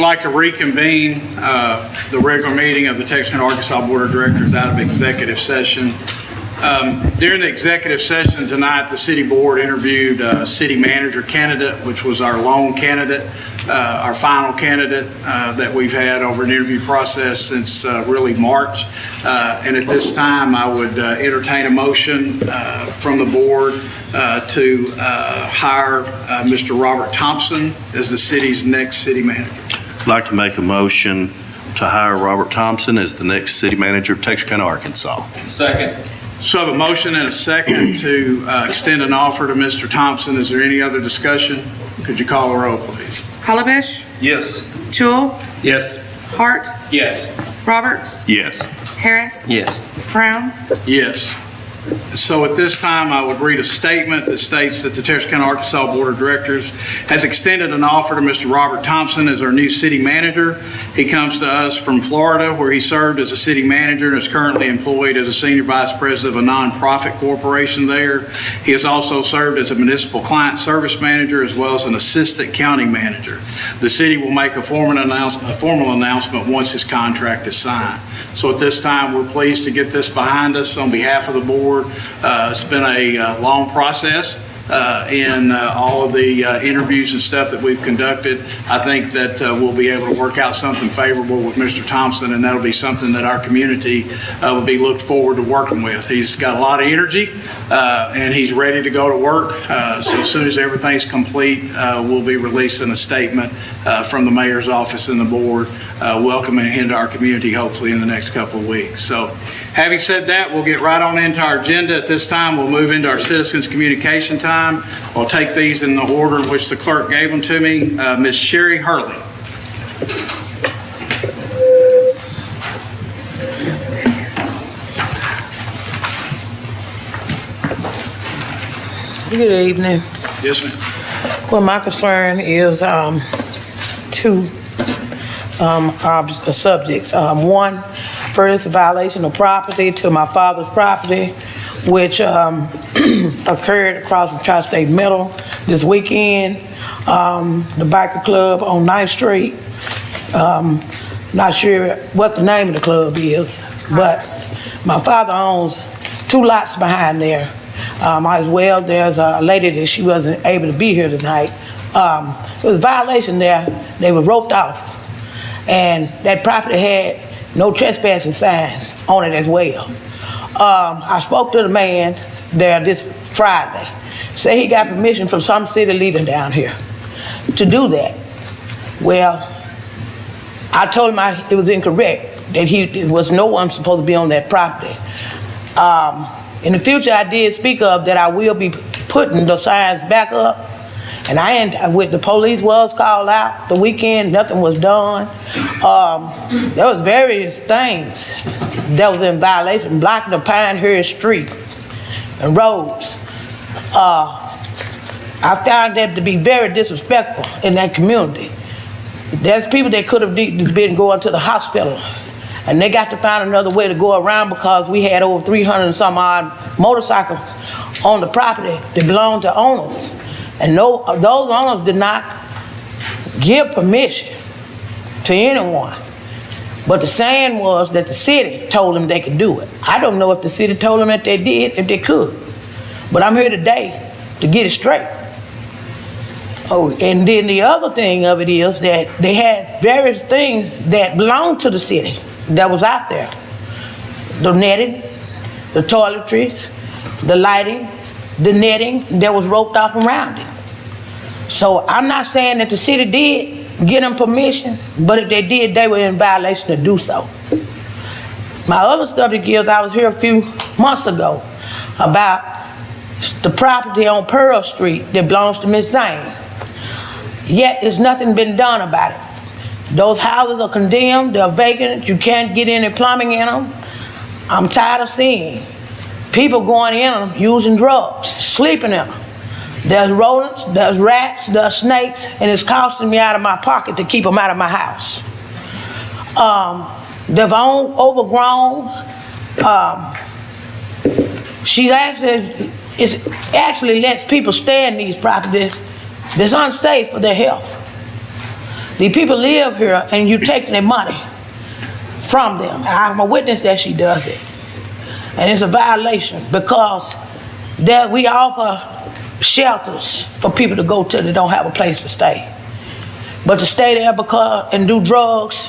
like to reconvene the regular meeting of the Texarkana, Arkansas Board of Directors out of executive session. During the executive session tonight, the city board interviewed a city manager candidate, which was our lone candidate, our final candidate that we've had over an interview process since really March. And at this time, I would entertain a motion from the board to hire Mr. Robert Thompson as the city's next city manager. I'd like to make a motion to hire Robert Thompson as the next city manager of Texarkana, Arkansas. Second. So I have a motion and a second to extend an offer to Mr. Thompson. Is there any other discussion? Could you call the roll, please? Calabash, Yes. Jewell, Yes. Hart, Yes. Roberts, Yes. Harris, Yes. Brown. Yes. So at this time, I would read a statement that states that the Texarkana, Arkansas Board of Directors has extended an offer to Mr. Robert Thompson as our new city manager. He comes to us from Florida, where he served as a city manager and is currently employed as a senior vice president of a nonprofit corporation there. He has also served as a municipal client service manager as well as an assistant county manager. The city will make a formal announcement once his contract is signed. So at this time, we're pleased to get this behind us on behalf of the board. It's been a long process in all of the interviews and stuff that we've conducted. I think that we'll be able to work out something favorable with Mr. Thompson, and that'll be something that our community will be looked forward to working with. He's got a lot of energy, and he's ready to go to work. So as soon as everything's complete, we'll be releasing a statement from the mayor's office and the board welcoming him to our community, hopefully in the next couple of weeks. So having said that, we'll get right on into our agenda. At this time, we'll move into our citizens communication time. I'll take these in the order in which the clerk gave them to me. Ms. Sherry Hurley. Good evening. Yes, ma'am. Well, my concern is two subjects. One, first, violation of property to my father's property, which occurred across from Tri-State Middle this weekend. The biker club on 9th Street. Not sure what the name of the club is, but my father owns 2 lots behind there. As well, there's a lady that she wasn't able to be here tonight. It was a violation there. They were roped off. And that property had no trespassing signs on it as well. I spoke to the man there this Friday. Said he got permission from some city leader down here to do that. Well, I told him it was incorrect, that there was no one supposed to be on that property. In the future, I did speak of that I will be putting the signs back up. And with the police was called out the weekend, nothing was done. There was various things that was in violation, blocking the Pinehurst Street and roads. I found that to be very disrespectful in that community. There's people that could have been going to the hospital, and they got to find another way to go around because we had over 300 and some odd motorcycles on the property that belonged to owners. And those owners did not give permission to anyone. But the saying was that the city told them they could do it. I don't know if the city told them that they did, if they could. But I'm here today to get it straight. Oh, and then the other thing of it is that they had various things that belonged to the city that was out there. The netting, the toiletries, the lighting, the netting that was roped off around it. So I'm not saying that the city did get them permission, but if they did, they were in violation to do so. My other subject is I was here a few months ago about the property on Pearl Street that belongs to Miss Zane. Yet there's nothing been done about it. Those houses are condemned, they're vacant, you can't get any plumbing in them. I'm tired of seeing people going in them using drugs, sleeping in them. There's rodents, there's rats, there's snakes, and it's costing me out of my pocket to keep them out of my house. They're overgrown. It actually lets people stay in these properties that's unsafe for their health. These people live here and you taking their money from them. I'm a witness that she does it. And it's a violation because that we offer shelters for people to go to that don't have a place to stay. But to stay there and do drugs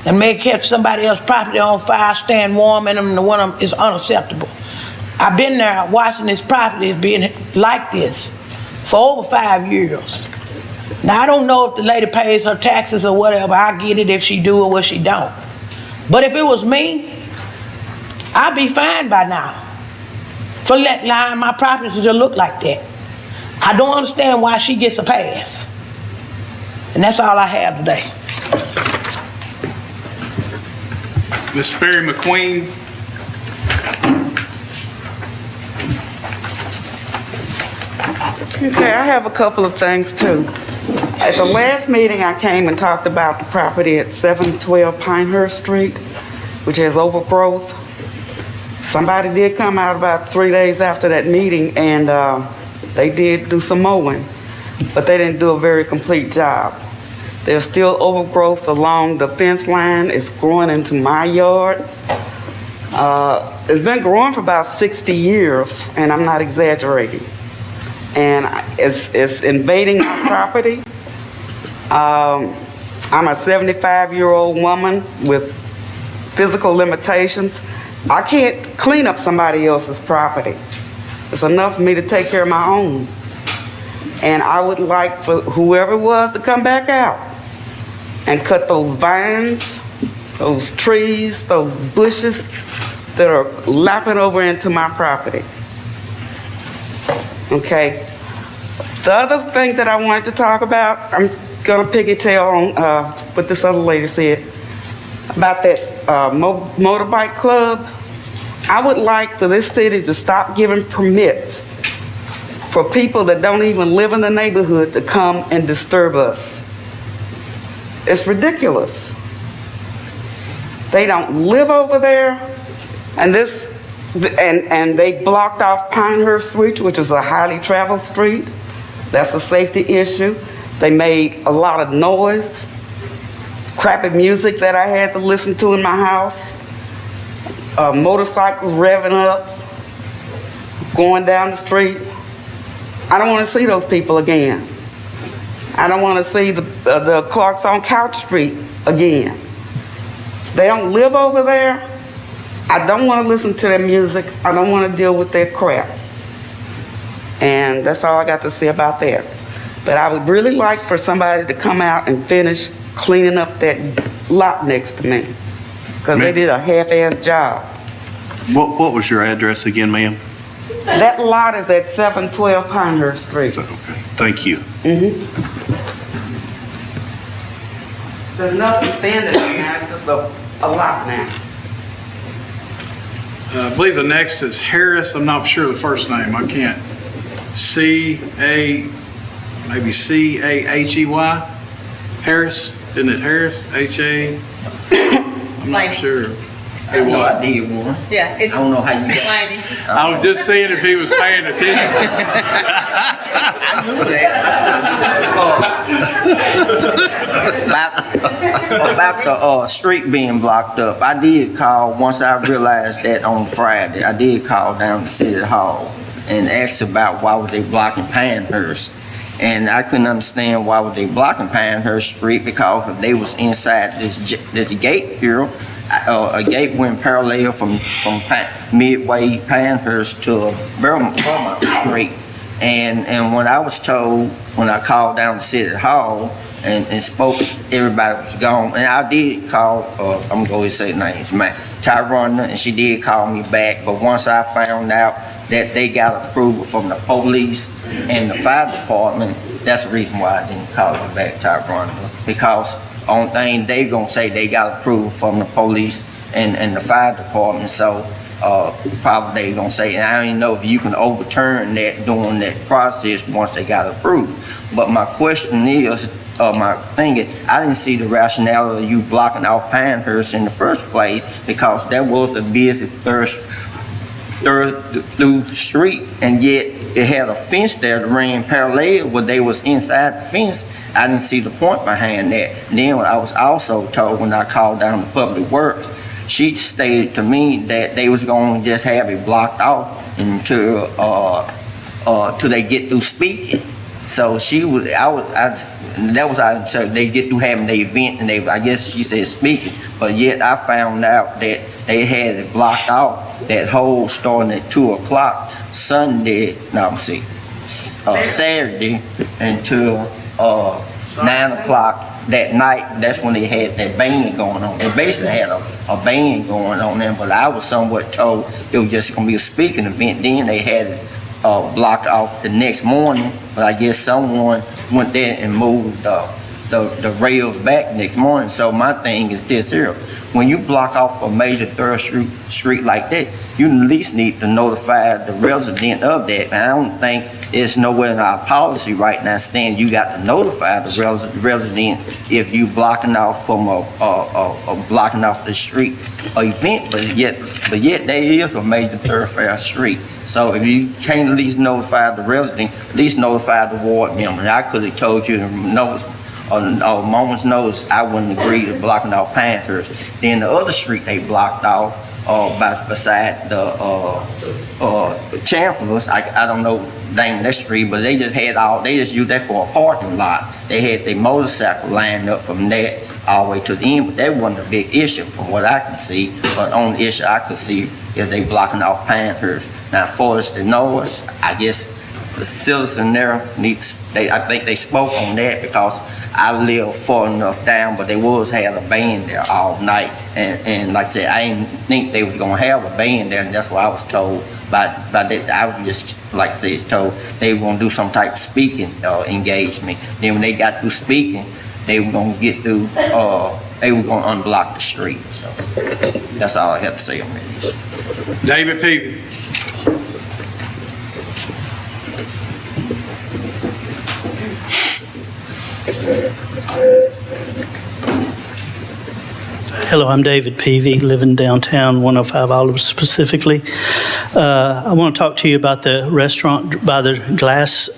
and may catch somebody else's property on fire, stand warm in them, and the one is unacceptable. I've been there watching this property being like this for over 5 years. Now, I don't know if the lady pays her taxes or whatever. I get it if she do or what she don't. But if it was me, I'd be fine by now for allowing my property to look like that. I don't understand why she gets a pass. And that's all I have today. Ms. Barry McQueen. Okay, I have a couple of things too. At the last meeting, I came and talked about the property at 712 Pinehurst Street, which has overgrowth. Somebody did come out about 3 days after that meeting and they did do some mowing, but they didn't do a very complete job. There's still overgrowth along the fence line. It's growing into my yard. It's been growing for about 60 years, and I'm not exaggerating. And it's invading my property. I'm a 75-year-old woman with physical limitations. I can't clean up somebody else's property. It's enough for me to take care of my own. And I would like for whoever it was to come back out and cut those vines, those trees, those bushes that are lapping over into my property. Okay. The other thing that I wanted to talk about, I'm gonna piggytail on what this other lady said about that motorbike club. I would like for this city to stop giving permits for people that don't even live in the neighborhood to come and disturb us. It's ridiculous. They don't live over there, and they blocked off Pinehurst Street, which is a highly traveled street. That's a safety issue. They made a lot of noise, crappy music that I had to listen to in my house, motorcycles revving up, going down the street. I don't want to see those people again. I don't want to see the Clarks on Couch Street again. They don't live over there. I don't want to listen to their music. I don't want to deal with their crap. And that's all I got to say about that. But I would really like for somebody to come out and finish cleaning up that lot next to me, because they did a half-ass job. What was your address again, ma'am? That lot is at 712 Pinehurst Street. Okay, thank you. There's nothing standing there now, it's just a lot now. I believe the next is Harris. I'm not sure the first name. I can't. Maybe C-A-H-E-Y? Harris? Isn't it Harris? H-A? I'm not Laney. sure. I know I did one. Yeah, it's I don't know how you got Laney. I was just seeing if he was paying attention. I knew that. About the street being blocked up, I did call, once I realized that on Friday, I did call down to City Hall and asked about why were they blocking Pinehurst. And I couldn't understand why were they blocking Pinehurst Street, because if they was inside this gate here, a gate went parallel from Midway Pinehurst to Vermont Street. And when I was told, when I called down to City Hall and spoke, everybody was gone. And I did call, I'm going to say names, Tyrone, and she did call me back. But once I found out that they got approval from the police and the fire department, that's the reason why I didn't call her back, Tyrone, because only thing they gonna say, they got approval from the police and the fire department, so probably they gonna say, and I don't even know if you can overturn that during that process once they got approved. But my question is, my thing is, I didn't see the rationale of you blocking off Pinehurst in the first place, because that was a busy through street, and yet it had a fence there that ran parallel where they was inside the fence. I didn't see the point behind that. And then I was also told when I called down to Public Works, she stated to me that they was gonna just have it blocked off until till they get through speaking. So that was I so they get through having the event and I guess she said speaking, but yet I found out that they had it blocked off, that whole starting at 2:00 Saturday until 9:00 that night. That's when they had that band going on. They basically had a band going on there, but I was somewhat told it was just gonna be a speaking event. Then they had it blocked off the next morning, but I guess someone went there and moved the rails back next morning. So my thing is this here, when you block off a major thoroughfare street like that, you at least need to notify the resident of that. And I don't think it's nowhere in our policy right now saying you got to notify the resident if you blocking off from a blocking off the street event, but yet there is a major thoroughfare street. So if you can't at least notify the resident, at least notify the ward member. I could have told you a moment's notice, I wouldn't agree to blocking off Panthers. Then the other street they blocked off beside the Chancellors. I don't know the name of that street, but they just used that for a parking lot. They had their motorcycle lined up from there all the way to the end, but that wasn't a big issue from what I can see. But the only issue I could see is they blocking off Panthers. Now, as far as the noise, I guess the citizen there I think they spoke on that because I live far enough down, but they had a band there all night. And like I said, I didn't think they was gonna have a band there, and that's what I was told by that. I was just, like I said, told they were gonna do some type of speaking engagement. Then when they got through speaking, they were gonna get through, they were gonna unblock the street. So that's all I have to say on that issue. David Peavy. Hello, I'm David Peavy, living downtown, 105 Olive specifically. I want to talk to you about the restaurant by the glass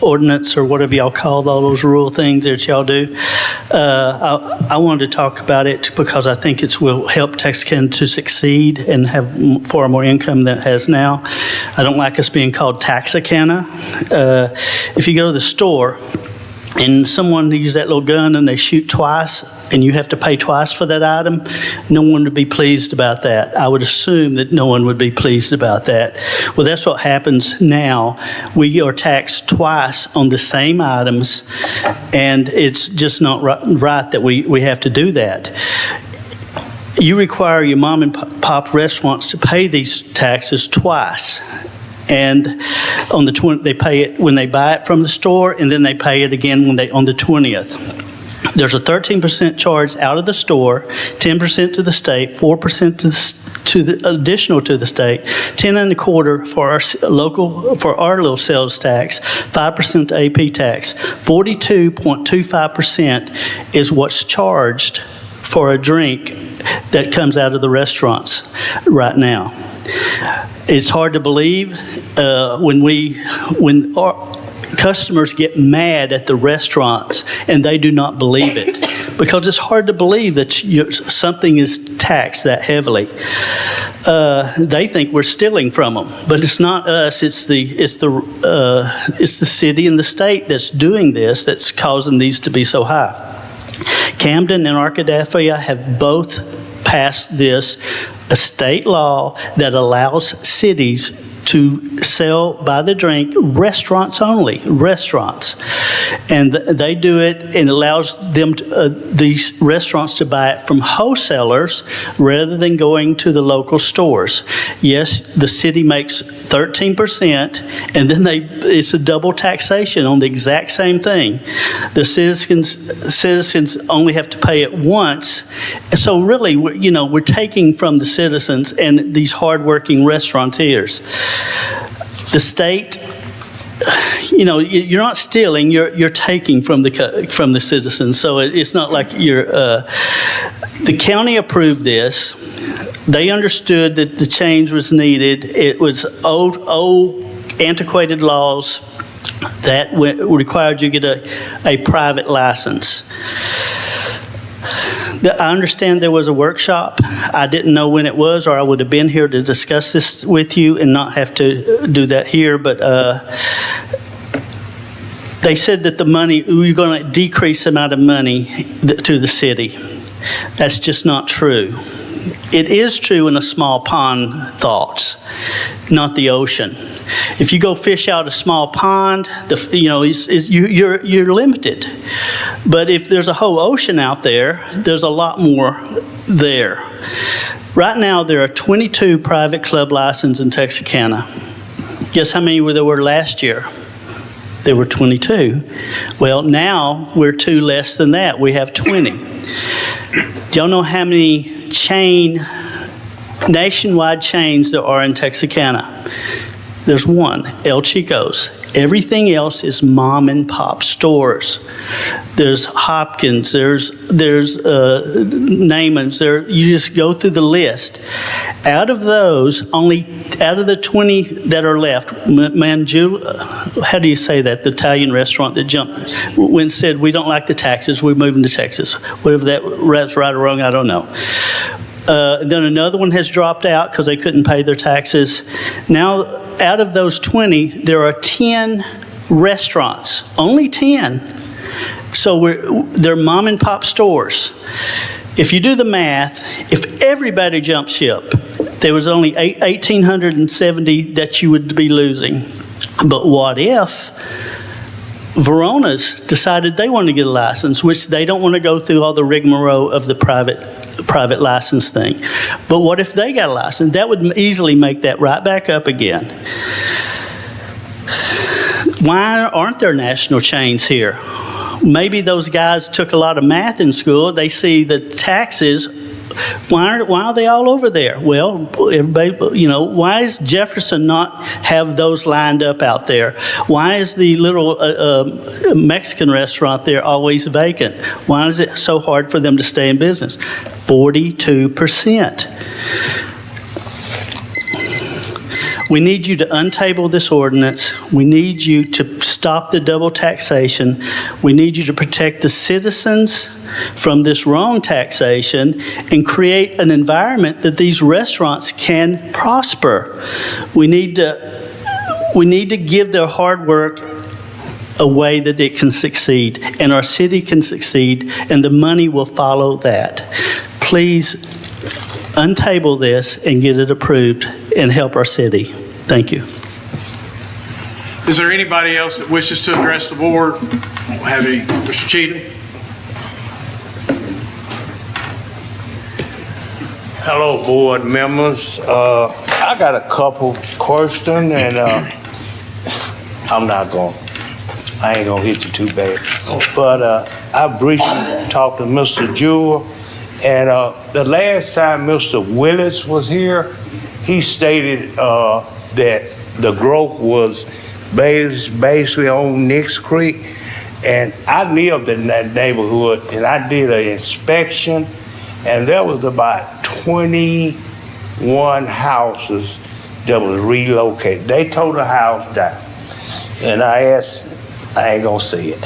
ordinance, or whatever y'all call all those rural things that y'all do. I wanted to talk about it because I think it will help Texarkana to succeed and have far more income than it has now. I don't like us being called Taxicana. If you go to the store, and someone uses that little gun and they shoot twice, and you have to pay twice for that item, no one would be pleased about that. I would assume that no one would be pleased about that. Well, that's what happens now. We are taxed twice on the same items, and it's just not right that we have to do that. You require your mom and pop restaurants to pay these taxes twice. And on the they pay it when they buy it from the store, and then they pay it again on the 20th. There's a 13% charge out of the store, 10% to the state, 4% to the additional to the state, 10.25% for our little sales tax, 5% to AP tax. 42.25% is what's charged for a drink that comes out of the restaurants right now. It's hard to believe when our customers get mad at the restaurants and they do not believe it, because it's hard to believe that something is taxed that heavily. They think we're stealing from them, but it's not us. It's the city and the state that's doing this, that's causing these to be so high. Camden and Arkadelphia have both passed this, a state law that allows cities to sell by the drink, restaurants only, restaurants. And they do it, and allows them these restaurants to buy it from wholesalers rather than going to the local stores. Yes, the city makes 13%, and then it's a double taxation on the exact same thing. The citizens only have to pay it once. So really, we're taking from the citizens and these hardworking restaurateurs. The state, you're not stealing, you're taking from the citizens. So it's not like the county approved this. They understood that the change was needed. It was old antiquated laws that required you to get a private license. I understand there was a workshop. I didn't know when it was, or I would have been here to discuss this with you and not have to do that here, but they said that the money, we're going to decrease the amount of money to the city. That's just not true. It is true in a small pond thoughts, not the ocean. If you go fish out a small pond, you're limited. But if there's a whole ocean out there, there's a lot more there. Right now, there are 22 private club licenses in Texarkana. Guess how many there were last year? There were 22. Well, now we're 2 less than that. We have 20. Do y'all know how many nationwide chains there are in Texarkana? There's one, El Chico's. Everything else is mom and pop stores. There's Hopkins, there's Naaman's, you just go through the list. Out of the 20 that are left, how do you say that? The Italian restaurant that jumped, when and said, we don't like the taxes, we're moving to Texas. Whatever that's right or wrong, I don't know. Then another one has dropped out because they couldn't pay their taxes. Now, out of those 20, there are 10 restaurants, only 10. So they're mom and pop stores. If you do the math, if everybody jumped ship, there was only 1,870 that you would be losing. But what if Verona's decided they want to get a license, which they don't want to go through all the rigmarole of the private license thing. But what if they got a license? That would easily make that right back up again. Why aren't there national chains here? Maybe those guys took a lot of math in school. They see the taxes. Why are they all over there? Well, everybody, why is Jefferson not have those lined up out there? Why is the little Mexican restaurant there always vacant? Why is it so hard for them to stay in business? 42%. We need you to untable this ordinance. We need you to stop the double taxation. We need you to protect the citizens from this wrong taxation and create an environment that these restaurants can prosper. We need to give their hard work a way that it can succeed, and our city can succeed, and the money will follow that. Please untable this and get it approved and help our city. Thank you. Is there anybody else that wishes to address the board? I don't have any. Mr. Cheatham? Hello, board members. I got a couple questions, and I ain't gonna hit you too bad. But I briefly talked to Mr. Jewell, and the last time Mr. Willis was here, he stated that the growth was basically on Nix Creek, and I lived in that neighborhood, and I did an inspection, and there was about 21 houses that was relocated. They tore the house down, and I asked, I ain't gonna say it.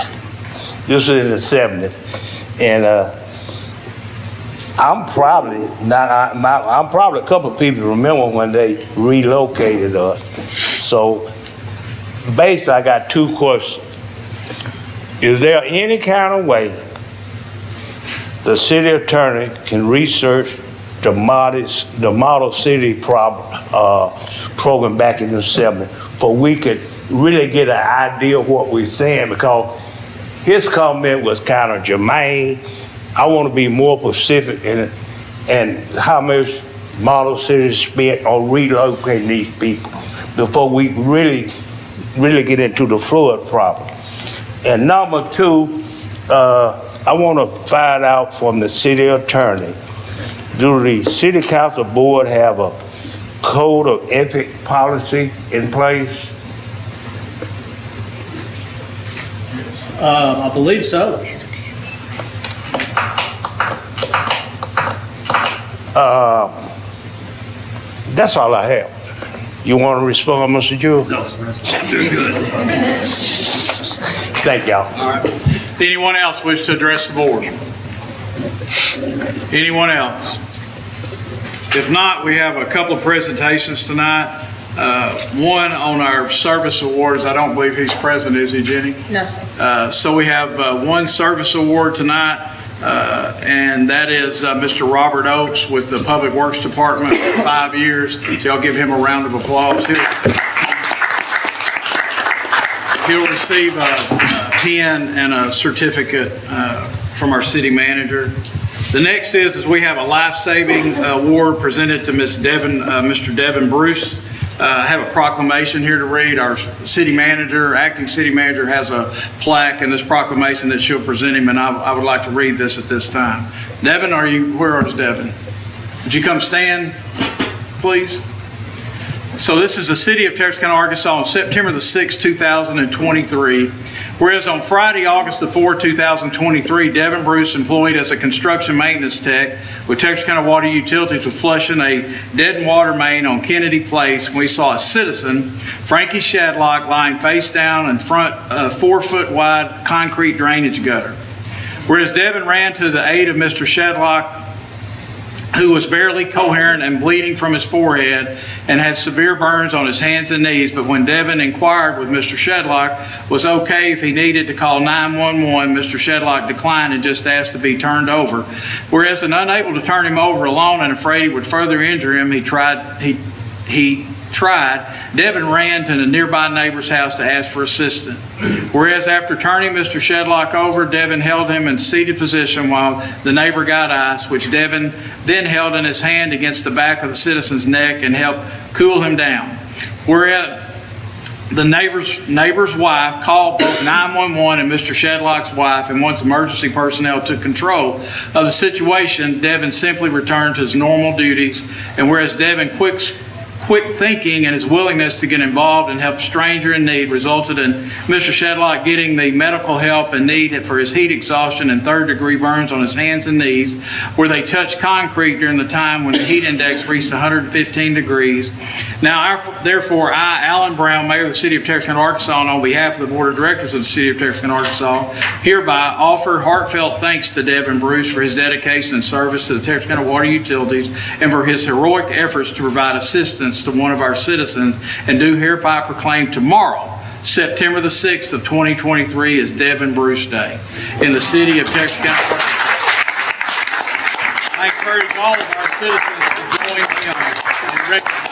This was in the 70s, and I'm probably a couple of people remember when they relocated us. So basically, I got two questions. Is there any kind of way the city attorney can research the model city program back in the 70s, but we could really get an idea of what we're saying? Because his comment was kind of germane. I want to be more specific in how much model cities spent on relocating these people before we really get into the flood problem. And number two, I want to find out from the city attorney, do the city council board have a code of ethics policy in place? I believe so. That's all I have. You want to respond, Mr. Jewell? No, sir. You're good. Thank y'all. All right. Anyone else wish to address the board? Anyone else? If not, we have a couple of presentations tonight. One on our service awards. I don't believe he's present, is he, Jenny? No. So we have one service award tonight, and that is Mr. Robert Oakes with the Public Works Department for 5 years. So y'all give him a round of applause. He'll receive a pen and a certificate from our city manager. The next is we have a life-saving award presented to Mr. Devin Bruce. I have a proclamation here to read. Our city manager, acting city manager, has a plaque in this proclamation that she'll present him, and I would like to read this at this time. Devin, where is Devin? Would you come stand, please? So this is the city of Texarkana, Arkansas, on September the 6th, 2023. Whereas on Friday, August the 4th, 2023, Devin Bruce, employed as a construction maintenance tech with Texarkana Water Utilities, was flushing a dead water main on Kennedy Place when we saw a citizen, Frankie Shadlock, lying face down in front of a 4-foot wide concrete drainage gutter. Whereas Devin ran to the aid of Mr. Shadlock, who was barely coherent and bleeding from his forehead and had severe burns on his hands and knees. But when Devin inquired with Mr. Shadlock was okay if he needed to call 911, Mr. Shadlock declined and just asked to be turned over. Whereas, unable to turn him over alone and afraid he would further injure him, he tried. Devin ran to the nearby neighbor's house to ask for assistance. Whereas after turning Mr. Shadlock over, Devin held him in seated position while the neighbor got ice, which Devin then held in his hand against the back of the citizen's neck and helped cool him down. Whereas the neighbor's wife called both 911 and Mr. Shadlock's wife, and once emergency personnel took control of the situation, Devin simply returned to his normal duties. And whereas Devin quick thinking and his willingness to get involved and help a stranger in need resulted in Mr. Shadlock getting the medical help and need for his heat exhaustion and third-degree burns on his hands and knees, where they touched concrete during the time when the heat index reached 115 degrees. Now, therefore, I, Alan Brown, Mayor of the City of Texarkana, Arkansas, and on behalf of the Board of Directors of the City of Texarkana, Arkansas, hereby offer heartfelt thanks to Devin Bruce for his dedication and service to the Texarkana Water Utilities and for his heroic efforts to provide assistance to one of our citizens, and do hereby proclaim tomorrow, September the 6th of 2023, is Devin Bruce Day in the city of Texarkana. I encourage all of our citizens to join him in recognizing.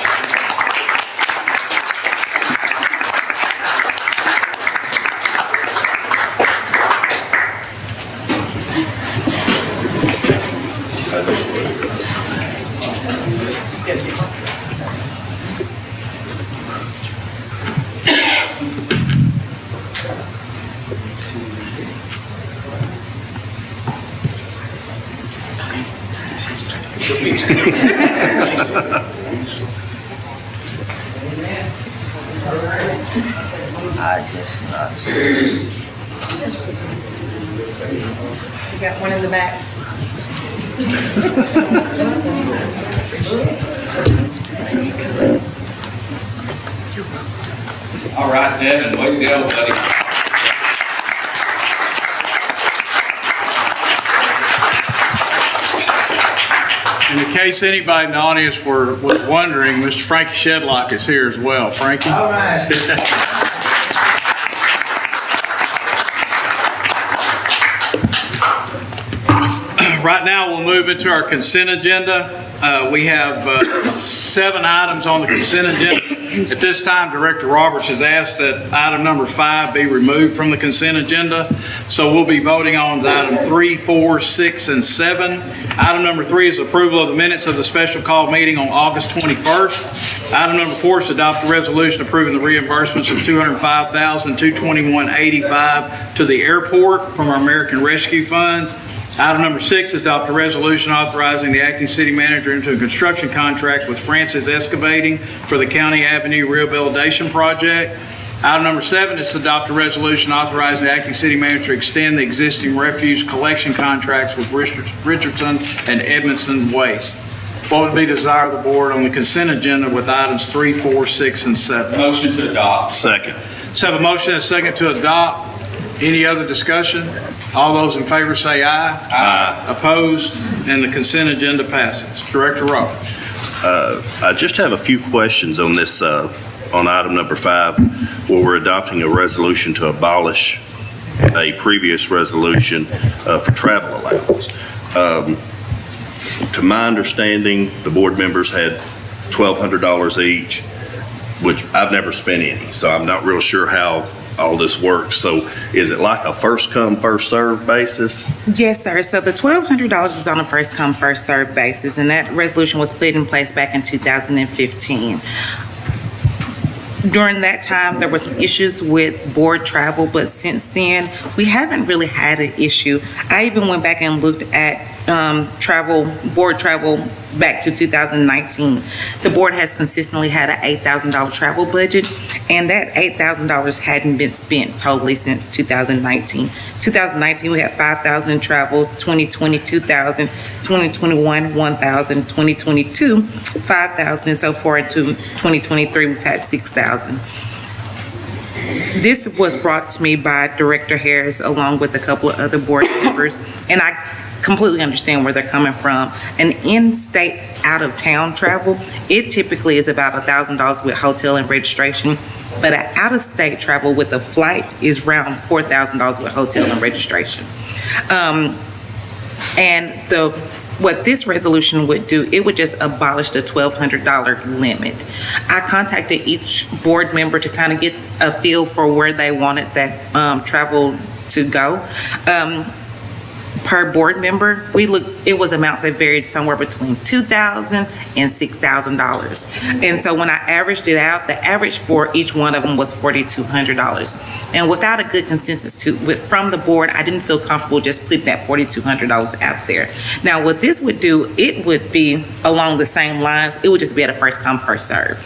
I guess not. We got one in the back. All right, Devin, way to go, buddy. In case anybody in the audience was wondering, Mr. Frankie Shadlock is here as well. Frankie? All right. Right now, we'll move into our consent agenda. We have 7 items on the consent agenda. At this time, Director Roberts has asked that item number 5 be removed from the consent agenda. So we'll be voting on item 3, 4, 6, and 7. Item number 3 is approval of the minutes of the special call meeting on August 21st. Item number 4 is to adopt a resolution approving the reimbursements of $205,221.85 to the airport from our American Rescue Funds. Item number 6 is adopt a resolution authorizing the acting city manager into a construction contract with Francis Excavating for the County Avenue Rehabilitation Project. Item number 7 is to adopt a resolution authorizing the acting city manager to extend the existing refuse collection contracts with Richardson and Edmondson Waste. What would be the desire of the board on the consent agenda with items 3, 4, 6, and 7? Motion to adopt. Second. So I have a motion and a second to adopt. Any other discussion? All those in favor say aye. Aye. Opposed? And the consent agenda passes. Director Roberts. I just have a few questions on this, on item number 5, where we're adopting a resolution to abolish a previous resolution for travel allowance. To my understanding, the board members had $1,200 each, which I've never spent any, so I'm not real sure how all this works. So is it like a first come, first served basis? Yes, sir. So the $1,200 is on a first come, first served basis, and that resolution was put in place back in 2015. During that time, there were some issues with board travel, but since then, we haven't really had an issue. I even went back and looked at board travel back to 2019. The board has consistently had an $8,000 travel budget, and that $8,000 hadn't been spent totally since 2019. 2019, we had $5,000 in travel, 2020, $2,000, 2021, $1,000, 2022, $5,000, and so far into 2023, we've had $6,000. This was brought to me by Director Harris along with a couple of other board members, and I completely understand where they're coming from. An in-state, out-of-town travel, it typically is about $1,000 with hotel and registration, but an out-of-state travel with a flight is around $4,000 with hotel and registration. What this resolution would do, it would just abolish the $1,200 limit. I contacted each board member to kind of get a feel for where they wanted that travel to go. Per board member, it was amounts that varied somewhere between $2,000 and $6,000. And so when I averaged it out, the average for each one of them was $4,200. And without a good consensus from the board, I didn't feel comfortable just putting that $4,200 out there. Now, what this would do, it would be along the same lines. It would just be at a first come, first serve.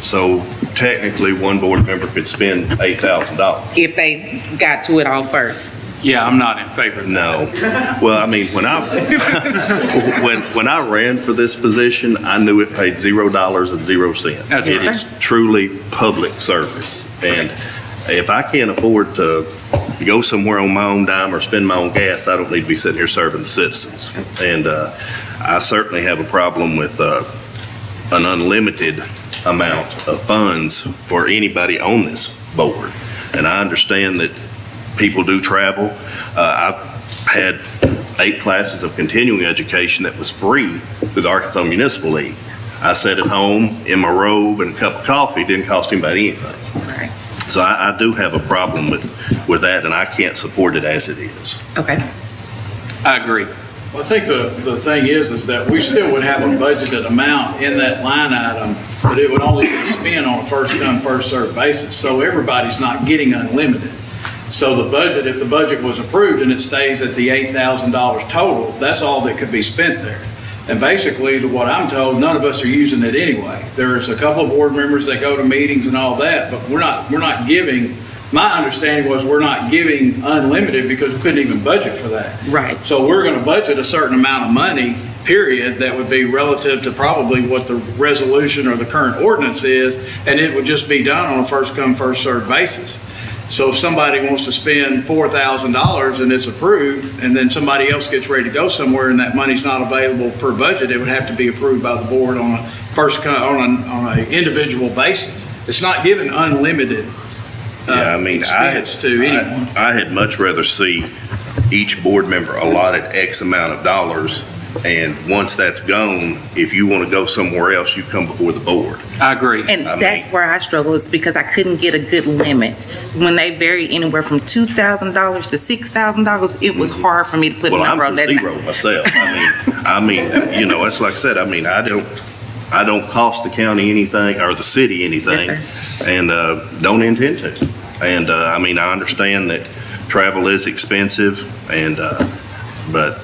So technically, one board member could spend $8,000. If they got to it all first. Yeah, I'm not in favor of that. No. Well, I mean, when I ran for this position, I knew it paid $0.00. That's It right. is truly public service. And if I can't afford to go somewhere on my own dime or spend my own gas, I don't need to be sitting here serving the citizens. And I certainly have a problem with an unlimited amount of funds for anybody on this board. And I understand that people do travel. I've had 8 classes of continuing education that was free through the Arkansas Municipal League. I sat at home in my robe and a cup of coffee, didn't cost anybody anything. Right. So I do have a problem with that, and I can't support it as it is. Okay. I agree. Well, I think the thing is that we still would have a budgeted amount in that line item, but it would only be spent on a first come, first served basis. So everybody's not getting unlimited. So the budget, if the budget was approved and it stays at the $8,000 total, that's all that could be spent there. And basically, to what I'm told, none of us are using it anyway. There's a couple of board members that go to meetings and all that, but we're not giving, my understanding was we're not giving unlimited because we couldn't even budget for that. Right. So we're going to budget a certain amount of money, period, that would be relative to probably what the resolution or the current ordinance is, and it would just be done on a first come, first served basis. So if somebody wants to spend $4,000 and it's approved, and then somebody else gets ready to go somewhere and that money's not available per budget, it would have to be approved by the board on a on an individual basis. It's not giving unlimited expense to anyone. I had much rather see each board member allotted X amount of dollars, and once that's gone, if you want to go somewhere else, you come before the board. I agree. And that's where I struggle, is because I couldn't get a good limit. When they vary anywhere from $2,000 to $6,000, it was hard for me to put a Well, I'm number on for that. zero myself. I mean, that's like I said, I don't cost the county anything or the city anything. Yes, And don't intend to. And I understand that travel is expensive, and but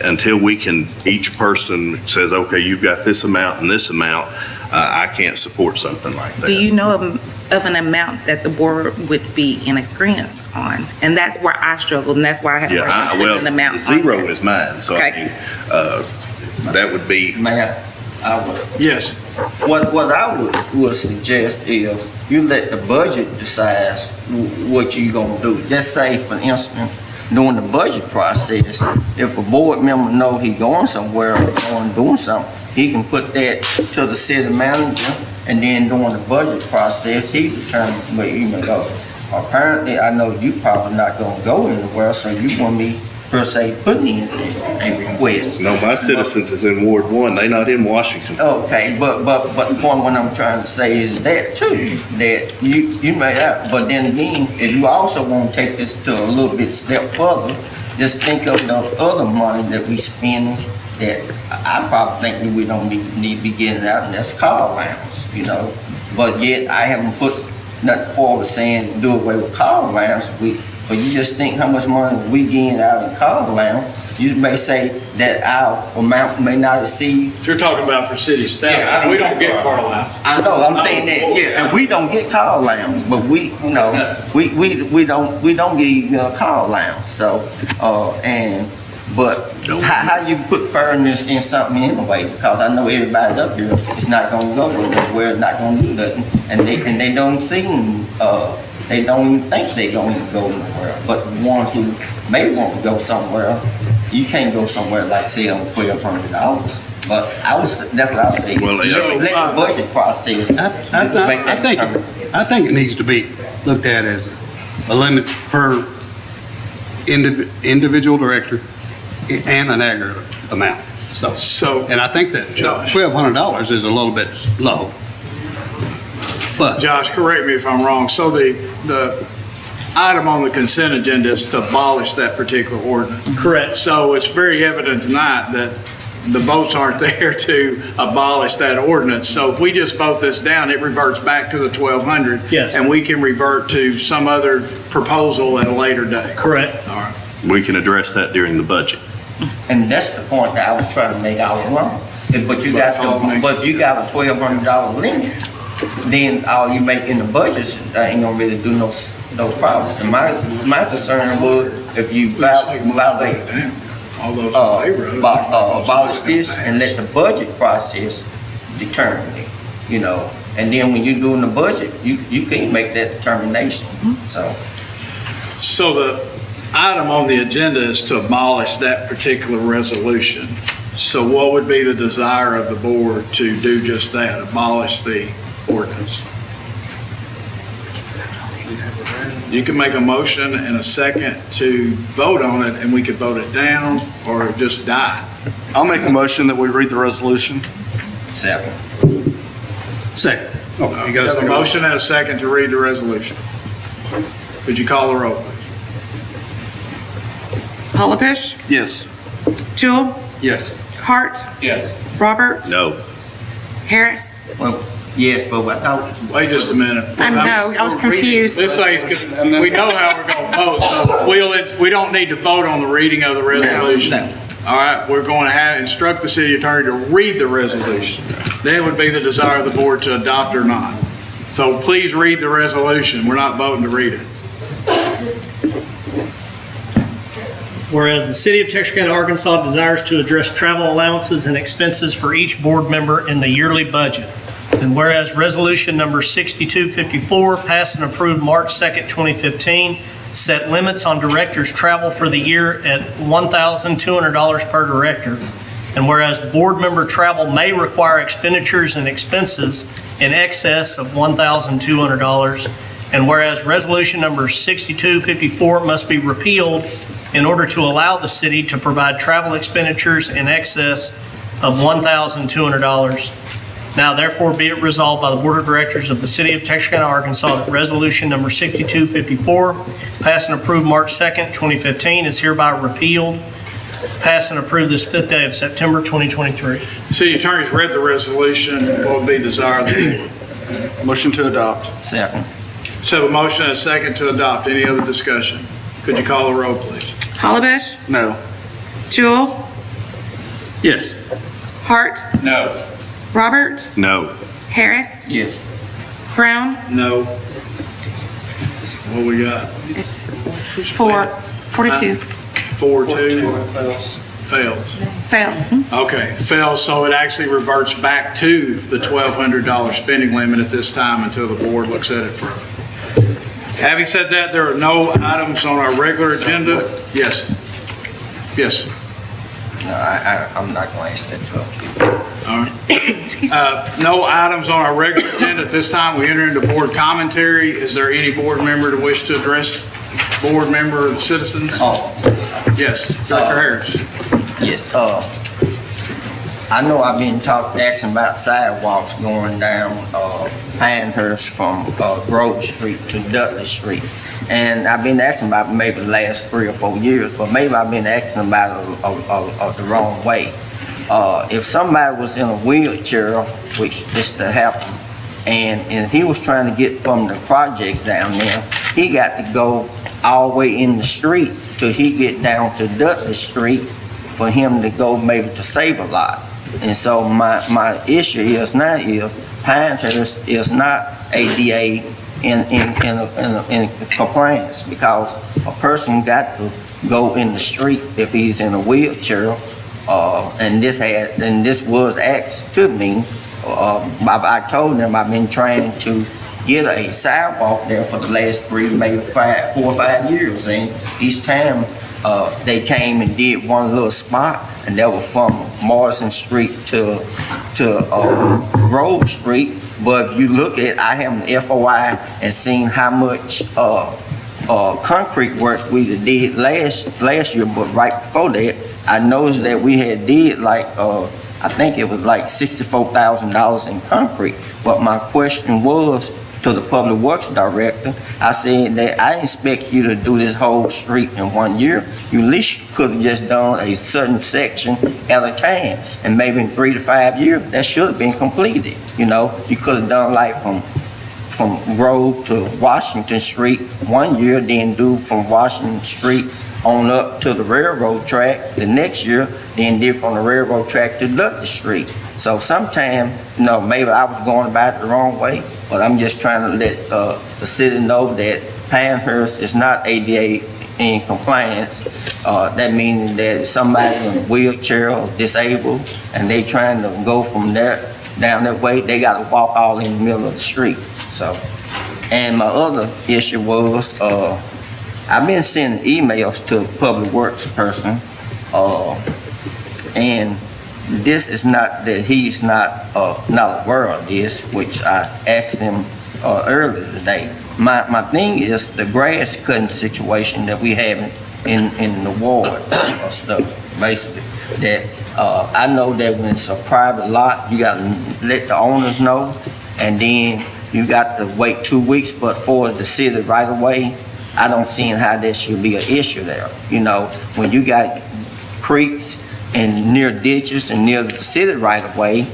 until each person says, okay, you've got this amount and this amount, I can't support something like that. Do you know of an amount that the board would be in agreement on? And that's where I struggled, and that's why I have an amount. Zero on there. is mine. So Okay. That would be, Mayor, I would, Yes. what I would suggest is you let the budget decide what you gonna do. Just say, for instance, during the budget process, if a board member know he going somewhere or going doing something, he can put that to the city manager, and then during the budget process, he determine where you may go. Apparently, I know you probably not gonna go anywhere, so you want me per se putting in a request. no, my citizens is in Ward 1, they not in Washington. Okay, but the point what I'm trying to say is that too, that you may have, but then again, if you also want to take this to a little bit step further, just think of the other money that we spend that I probably think that we don't need to be getting out, and that's car allowance, you know? But yet, I haven't put nothing forward saying do away with car allowance, but you just think how much money we getting out in car allowance, you may say that our amount may not exceed. You're talking about for city staff. We don't get car allowance. I know, I'm saying that, yeah, and we don't get car allowance, but we, you know, we don't get car allowance, so, but how you put fairness in something anyway? Because I know everybody up here is not gonna go nowhere, not gonna do nothing, and they don't seem, they don't even think they gonna go anywhere. But the ones who may want to go somewhere, you can't go somewhere like say on $1,200. But that's what I was thinking. Well, Let the budget process. I think it needs to be looked at as a limit per individual director and an aggregate amount. So, And I think that Josh. $1,200 is a little bit low. But Josh, correct me if I'm wrong. So the item on the consent agenda is to abolish that particular ordinance. Correct. So it's very evident tonight that the votes aren't there to abolish that ordinance. So if we just vote this down, it reverts back to the 1,200. Yes. And we can revert to some other proposal at a later date. Correct. All right. We can address that during the budget. And that's the point that I was trying to make all along. But you got a $1,200 limit, then all you make in the budget ain't gonna really do no problem. And my concern was if you violate, All those in favor of it. abolish this and let the budget process determine it, you know. And then when you're doing the budget, you can't make that determination, so. So the item on the agenda is to abolish that particular resolution. So what would be the desire of the board to do just that, abolish the ordinance? You can make a motion and a second to vote on it, and we could vote it down or just die. I'll make a motion that we read the resolution. Second. second. Oh, you got a Have a second? motion and a second to read the resolution. Could you call the roll, please? Hollapish, Yes. Jewel, Yes. Hart, Yes. Roberts, No, Harris. Well, yes, but without, Wait just a minute. I know, I was confused. This thing's, we know how we're gonna vote, so we don't need to vote on the reading of the resolution. All right, we're going to instruct the city attorney to read the resolution. Then it would be the desire of the board to adopt or not. So please read the resolution. We're not voting to read it. Whereas the City of Texarkana, Arkansas desires to address travel allowances and expenses for each board member in the yearly budget. And whereas Resolution Number 6254, passed and approved March 2nd, 2015, set limits on directors' travel for the year at $1,200 per director. And whereas board member travel may require expenditures and expenses in excess of $1,200. And whereas Resolution Number 6254 must be repealed in order to allow the city to provide travel expenditures in excess of $1,200. Now therefore be it resolved by the Board of Directors of the City of Texarkana, Arkansas, that Resolution Number 6254, passed and approved March 2nd, 2015, is hereby repealed, passed and approved this 5th day of September, 2023. City attorney's read the resolution. What would be the desire of the board? Motion to adopt. second. So have a motion and a second to adopt. Any other discussion? Could you call the roll, please? Hollapish, No. Jewel, Yes. Hart, No. Roberts, no. Harris, Yes. Brown. No. What we got? It's 4, 42. 4-2. Fails. Fails. Okay, fails, so it actually reverts back to the $1,200 spending limit at this time until the board looks at it further. Having said that, there are no items on our regular agenda. Yes. Yes. No, I'm not gonna ask that question. All right. No items on our regular agenda at this time. We enter into board commentary. Is there any board member to wish to address board member or the citizens? Oh, Yes, Director Harris. yes, I know I've been asking about sidewalks going down, Pinehurst from, Grove Street to Dudley Street. And I've been asking about maybe the last 3 or 4 years, but maybe I've been asking about it the wrong way. If somebody was in a wheelchair, which this to happen, and he was trying to get from the projects down there, he got to go all the way in the street till he get down to Dudley Street for him to go maybe to Save-A-Lot. And so my issue is now Pinehurst is not ADA in compliance, because a person got to go in the street if he's in a wheelchair. And this was asked to me. I told them I've been trying to get a sidewalk there for the last 4 or 5 years, and each time they came and did one little spot, and that was from Morrison Street to Grove Street. But if you look at, I have an FOI and seen how much concrete work we did last year, but right before that, I noticed that we had did like I think it was like $64,000 in concrete. But my question was to the Public Works Director, I said that I expect you to do this whole street in 1 year. You at least could have just done a certain section at a time, and maybe in 3 to 5 years, that should have been completed. You know, you could have done like from Grove to Washington Street 1 year, then do from Washington Street on up to the railroad track the next year, then did from the railroad track to Dudley Street. So sometime, you know, maybe I was going about it the wrong way, but I'm just trying to let the city know that Pinehurst is not ADA in compliance. That means that somebody in a wheelchair or disabled, and they trying to go from there down that way, they got to walk all in the middle of the street. So, and my other issue was, I've been sending emails to a Public Works person, and this is not that he's not aware of this, which I asked him earlier today. My thing is the grass cutting situation that we have in the wards or stuff, basically. That I know that when it's a private lot, you got to let the owners know, and then you got to wait 2 weeks. But for the city right away, I don't see how that should be an issue there. You know, when you got creeks and near ditches and near the city right away,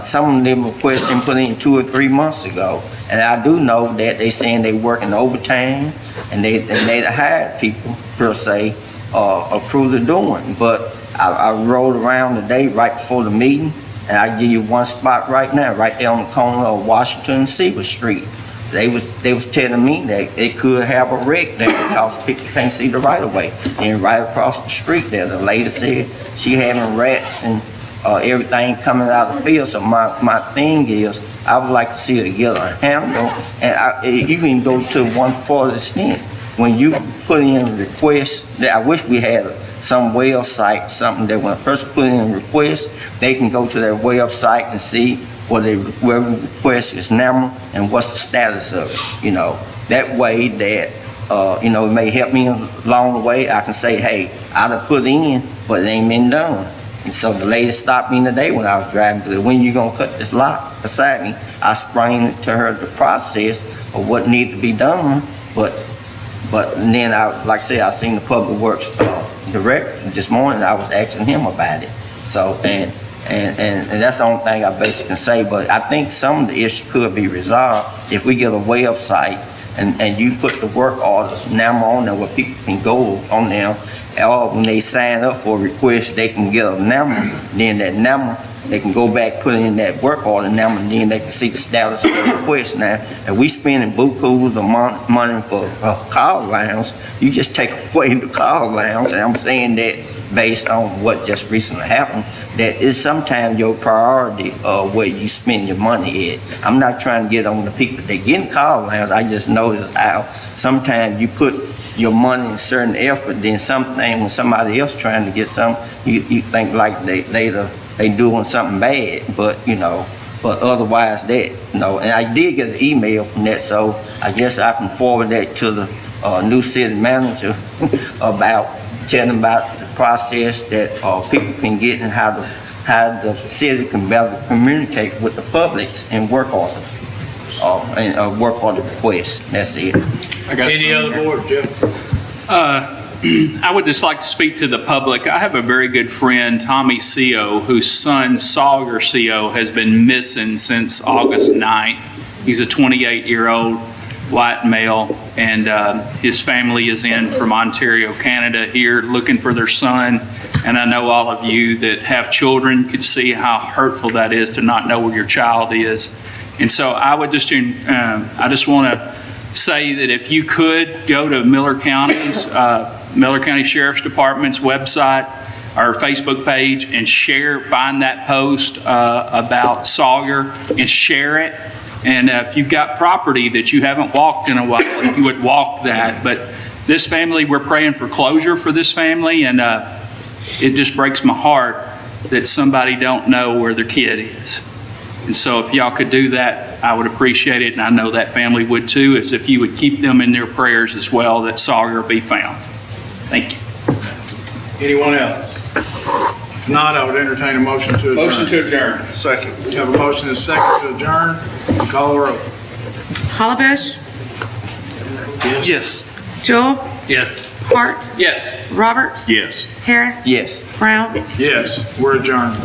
some of them requests been put in 2 or 3 months ago. And I do know that they saying they working overtime, and they hired people per se, approve the doing. But I rode around today right before the meeting, and I give you one spot right now, right there on the corner of Washington and Seaver Street. They was telling me that they could have a wreck there because people can't see the right of way. And right across the street there, the lady said she having rats and everything coming out of the field. So my thing is, I would like to see her get a handle, and you can go to one further extent. When you put in a request, that I wish we had some website, something that when a person put in a request, they can go to their website and see where the request is now and what's the status of it. You know, that way that it may help me along the way. I can say, hey, I done put in, but it ain't been done. And so the lady stopped me today when I was driving through. When you gonna cut this lot beside me? I explained to her the process of what needed to be done, but then like I said, I seen the Public Works director this morning. I was asking him about it. So and that's the only thing I basically can say. But I think some of the issue could be resolved if we get a website and you put the work orders now on there where people can go on there. Or when they sign up for a request, they can get a number. Then that number, they can go back, put in that work order number, and then they can see the status of the request. Now, if we spending bukus of money for call allowance, you just take away the call allowance. And I'm saying that based on what just recently happened, that is sometimes your priority of where you spend your money at. I'm not trying to get on the people that getting car allowance. I just noticed how sometimes you put your money in certain effort, then something when somebody else trying to get some, you think like they doing something bad, but but otherwise that, and I did get an email from that, so I guess I can forward that to the new city manager telling them about the process that people can get and how the city can better communicate with the public and work on it, and work on the request. That's it. I got Any some. other board, Jeff? I would just like to speak to the public. I have a very good friend, Tommy Co., whose son, Sawyer Co., has been missing since August 9th. He's a 28-year-old white male, and his family is in from Ontario, Canada, here looking for their son. And I know all of you that have children could see how hurtful that is to not know where your child is. And so I would just, I just want to say that if you could go to Miller County Sheriff's Department's website or Facebook page and find that post about Sawyer and share it. And if you've got property that you haven't walked in a while, you would walk that. But this family, we're praying for closure for this family, and it just breaks my heart that somebody don't know where their kid is. And so if y'all could do that, I would appreciate it, and I know that family would too, is if you would keep them in their prayers as well, that Sawyer be found. Thank you. Anyone else? If not, I would entertain a motion to adjourn. Motion to adjourn. Second. We have a motion and a second to adjourn. Call the roll. Hollabash? Yes. Joel? Yes. Hart? Yes. Roberts? Yes. Harris? Yes. Brown? Yes, we're adjourned.